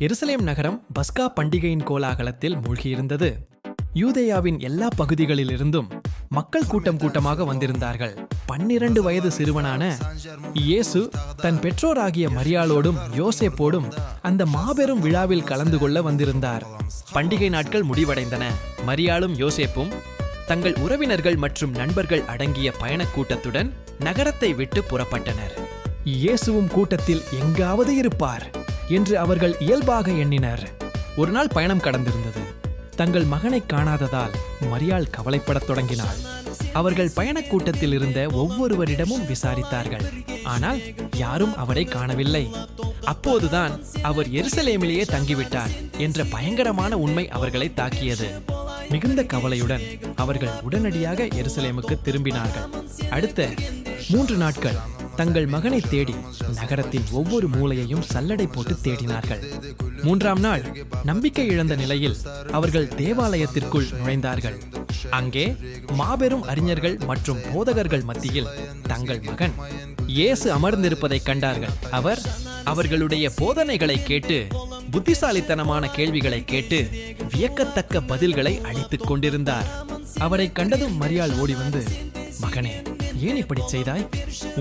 எருசலேம் நகரம் பஸ்கா பண்டிகையின் கோலாகலத்தில் மூழ்கியிருந்தது. யூதேயாவின் எல்லா பகுதிகளிலிருந்தும் மக்கள் கூட்டம் கூட்டமாக வந்திருந்தார்கள். 12 வயது சிறுவனான இயேசு தன் பெற்றோராகிய மரியாளோடும் யோசேப்போடும் அந்த மாபெரும் விழாவில் கலந்து கொள்ள வந்திருந்தார். பண்டிகை நாட்கள் முடிவடைந்தன. மரியாளும் யோசேப்பும் தங்கள் உறவினர்கள் மற்றும் நண்பர்கள் அடங்கிய பயணக் கூட்டத்துடன் நகரத்தை விட்டு புறப்பட்டனர். இயேசுவும் கூட்டத்தில் எங்காவது இருப்பார் என்று அவர்கள் இயல்பாக எண்ணினர். ஒரு நாள் பயணம் கடந்திருந்தது. தங்கள் மகனை காணாததால் மரியாள் கவலைப்படத் தொடங்கினாள். அவர்கள் பயணக் கூட்டத்தில் இருந்த ஒவ்வொருவரிடமும் விசாரித்தார்கள். ஆனால் யாரும் அவரை காணவில்லை. அப்போதுதான் அவர் எருசலேமிலேயே தங்கிவிட்டார் என்ற பயங்கரமான உண்மை அவர்களை தாக்கியது. மிகுந்த கவலையுடன் அவர்கள் உடனடியாக எருசலேமுக்கு திரும்பினார்கள். அடுத்த 3 நாட்கள் தங்கள் மகனை தேடி நகரத்தின் ஒவ்வொரு மூலையையும் சல்லடை போட்டு தேடினார்கள். 3ஆம் நாள் நம்பிக்கை இழந்த நிலையில் அவர்கள் தேவாலயத்திற்குள் நுழைந்தார்கள். அங்கே மாபெரும் அறிஞர்கள் மற்றும் போதகர்கள் மத்தியில் தங்கள் மகன் இயேசு அமர்ந்திருப்பதை கண்டார்கள். அவர் அவர்களுடைய போதனைகளை கேட்டு, புத்திசாலித்தனமான கேள்விகளை கேட்டு வியக்கத்தக்க பதில்களை அளித்துக் கொண்டிருந்தார். அவரை கண்டதும் மரியாள் ஓடி வந்து, மகனே, ஏன் இப்படி செய்தாய்?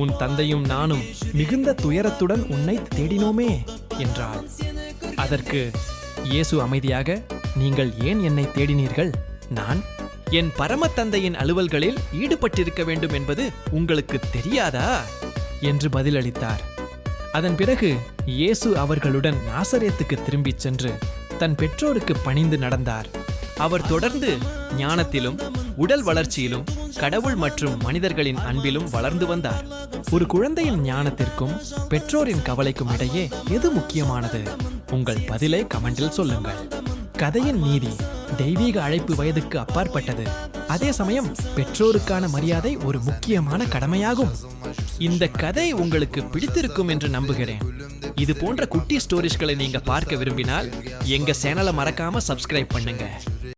உன் தந்தையும் நானும் மிகுந்த துயரத்துடன் உன்னை தேடினோமே என்றாள். அதற்கு இயேசு அமைதியாக, நீங்கள் ஏன் என்னை தேடினீர்கள்? நான் என் பரம தந்தையின் அலுவல்களில் ஈடுபட்டிருக்க வேண்டும் என்பது உங்களுக்கு தெரியாதா என்று பதிலளித்தார். அதன் பிறகு இயேசு அவர்களுடன் நாசரேத்துக்கு திரும்பிச் சென்று தன் பெற்றோருக்கு பணிந்து நடந்தார். அவர் தொடர்ந்து ஞானத்திலும் உடல் வளர்ச்சியிலும் கடவுள் மற்றும் மனிதர்களின் அன்பிலும் வளர்ந்து வந்தார். ஒரு குழந்தையின் ஞானத்திற்கும் பெற்றோரின் கவலைக்கும் இடையே எது முக்கியமானது? உங்கள் பதிலை கமெண்டில் சொல்லுங்கள். கதையின் நீதி தெய்வீக அழைப்பு வயதுக்கு அப்பாற்பட்டது. அதே சமயம் பெற்றோருக்கான மரியாதை ஒரு முக்கியமான கடமையாகும். இந்த கதை உங்களுக்கு பிடித்திருக்கும் என்று நம்புகிறேன். இது போன்ற குட்டி ஸ்டோரிஸ்களை நீங்க பார்க்க விரும்பினால் எங்க சேனலை மறக்காம சப்ஸ்கிரைப் பண்ணுங்க.